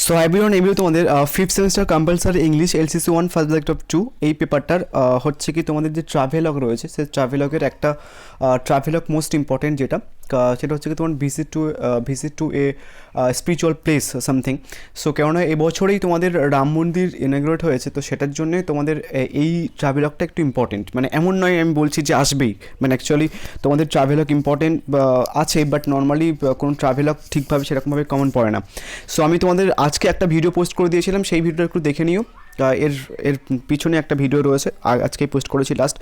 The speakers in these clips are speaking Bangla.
সো এভরিওয়ান, এমনি তোমাদের fifth semester compulsory English LCC 1 first subject of 2 এই পেপারটার হচ্ছে কি তোমাদের যে ট্রাভেলগ রয়েছে সেই ট্রাভেলগের একটা ট্রাভেলগ মোস্ট ইম্পর্টেন্ট যেটা সেটা হচ্ছে কি তোমার visit to A spiritual place something. So কেননা এবছরেই তোমাদের রাম মন্দির ইনগ্রেট হয়েছে, তো সেটার জন্যে তোমাদের এই ট্রাভেলগটা একটু ইম্পর্টেন্ট। মানে এমন নয় আমি বলছি যে আসবেই, মানে অ্যাকচুয়ালি তোমাদের ট্রাভেলগ ইম্পর্টেন্ট আছে, বাট নর্মালি কোনো ট্রাভেলগ ঠিকভাবে সেরকমভাবে কমন পড়ে না। সো আমি তোমাদের আজকে একটা ভিডিও পোস্ট করে দিয়েছিলাম, সেই ভিডিওটা একটু দেখে নিও। এর পিছনে একটা ভিডিও রয়েছে, আজকেই পোস্ট করেছি লাস্ট।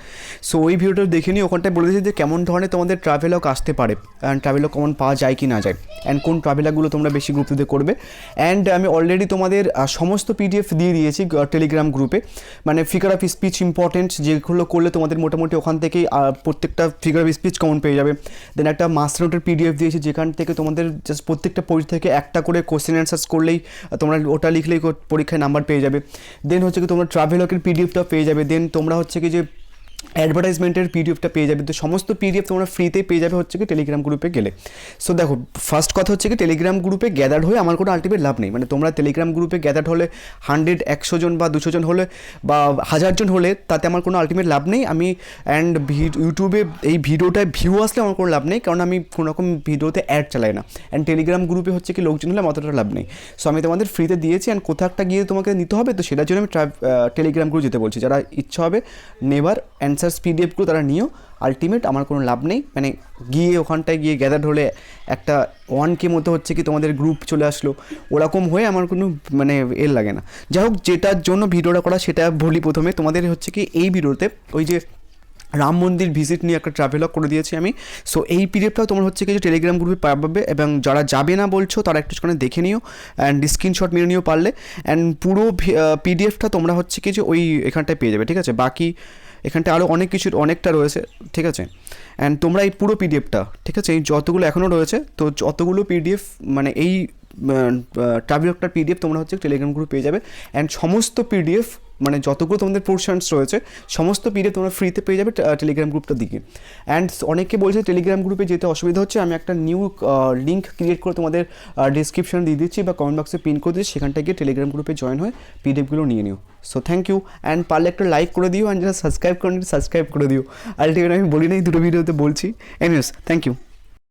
সো ওই ভিডিওটা দেখে নিই, ওখানটায় বলে দিয়েছি যে কেমন ধরনের তোমাদের ট্রাভেলগ আসতে পারে, অ্যান্ড ট্রাভেলগ কমন পাওয়া যায় কি না যায়, অ্যান্ড কোন ট্রাভেলগুলো তোমরা বেশি গুরুত্ব দিয়ে করবে। অ্যান্ড আমি অলরেডি তোমাদের সমস্ত পিডিএফ দিয়ে দিয়েছি টেলিগ্রাম গ্রুপে, মানে ফিগার অফ স্পিচ ইম্পর্টেন্ট যেগুলো করলে তোমাদের মোটামুটি ওখান থেকেই প্রত্যেকটা ফিগার অফ স্পিচ কমন পেয়ে যাবে। দেন একটা মাস্টার নোটের পিডিএফ দিয়েছি, যেখান থেকে তোমাদের জাস্ট প্রত্যেকটা পয়েন্ট থেকে একটা করে কোশ্চেন অ্যান্সার্স করলেই তোমরা ওটা লিখলেই পরীক্ষায় নাম্বার পেয়ে যাবে। দেন হচ্ছে কি তোমরা ট্রাভেলগের পিডিএফটা পেয়ে যাবে। দেন তোমরা হচ্ছে কি যে অ্যাডভার্টাইজমেন্টের পিডিএফটা পেয়ে যাবে। তো সমস্ত পিডিএফ তোমরা ফ্রিতেই পেয়ে যাবে হচ্ছে কি টেলিগ্রাম গ্রুপে গেলে। সো দেখো, ফার্স্ট কথা হচ্ছে কি টেলিগ্রাম গ্রুপে গ্যাদার্ড হয়ে আমার কোনো আলটিমেট লাভ নেই। মানে তোমরা টেলিগ্রাম গ্রুপে গ্যাদার্ড হলে 100-100 জন বা 200 জন হলে বা 1000 জন হলে তাতে আমার কোনো আলটিমেট লাভ নেই। আমি ইউটিউবে এই ভিডিওটায় ভিউ আসলে আমার কোনো লাভ নেই, কারণ আমি কোনো রকম ভিডিওতে অ্যাড চালাই না। অ্যান্ড টেলিগ্রাম গ্রুপে হচ্ছে কি লোকজন হলে আমার অতটা লাভ নেই। সো আমি তোমাদের ফ্রিতে দিয়েছি, অ্যান্ড কোথাও একটা গিয়ে তোমাকে নিতে হবে, তো সেটার জন্য আমি টেলিগ্রাম গ্রুপ যেতে বলছি। যারা ইচ্ছা হবে নেভার অ্যান্সার্স পিডিএফগুলো তারা নিও, আলটিমেট আমার কোনো লাভ নেই। মানে গিয়ে ওখানটায় গিয়ে গ্যাদার্ড হলে একটা 1K মতো হচ্ছে কি তোমাদের গ্রুপ চলে আসলো, ওরকম হয়ে আমার কোনো মানে এর লাগে না। যাই হোক, যেটার জন্য ভিডিওটা করা সেটা বলি প্রথমে। তোমাদের হচ্ছে কি এই ভিডিওতে ওই যে রাম মন্দির ভিজিট নিয়ে একটা ট্রাভেলগ করে দিয়েছি আমি। সো এই পিডিএফটাও তোমার হচ্ছে কি যে টেলিগ্রাম গ্রুপে পাবে, এবং যারা যাবে না বলছো তারা একটু সেখানে দেখে নিও, অ্যান্ড স্ক্রিনশট মেরে নিও পারলে। অ্যান্ড পুরো পিডিএফটা তোমরা হচ্ছে কি যে ওই এখানটায় পেয়ে যাবে, ঠিক আছে? বাকি এখানটা আরও অনেক কিছু অনেকটা রয়েছে, ঠিক আছে? অ্যান্ড তোমরা এই পুরো পিডিএফটা, ঠিক আছে, এই যতগুলো এখনও রয়েছে, তো যতগুলো পিডিএফ মানে এই ট্রাভেলগটার পিডিএফ তোমরা হচ্ছে টেলিগ্রাম গ্রুপে পেয়ে যাবে। অ্যান্ড সমস্ত পিডিএফ মানে যতগুলো তোমাদের পোর্শনস রয়েছে সমস্ত পিডিএফ তোমরা ফ্রিতে পেয়ে যাবে টেলিগ্রাম গ্রুপটার দিকে। অ্যান্ড অনেকে বলছে টেলিগ্রাম গ্রুপে যেতে অসুবিধা হচ্ছে, আমি একটা নিউ লিঙ্ক ক্রিয়েট করে তোমাদের ডিসক্রিপশন দিয়ে দিচ্ছি বা কমেন্ট বক্সে পিন করে দিচ্ছি, সেখানটা গিয়ে টেলিগ্রাম গ্রুপে জয়েন হয়ে পিডিএফগুলো নিয়ে নিও। সো থ্যাংক ইউ, অ্যান্ড পারলে একটা লাইক করে দিও, অ্যান্ড যারা সাবস্ক্রাইব করে দিও সাবস্ক্রাইব করে দিও। আলটিমেট আমি বলি নাই, দুটো ভিডিওতে বলছি। Anyways, thank you.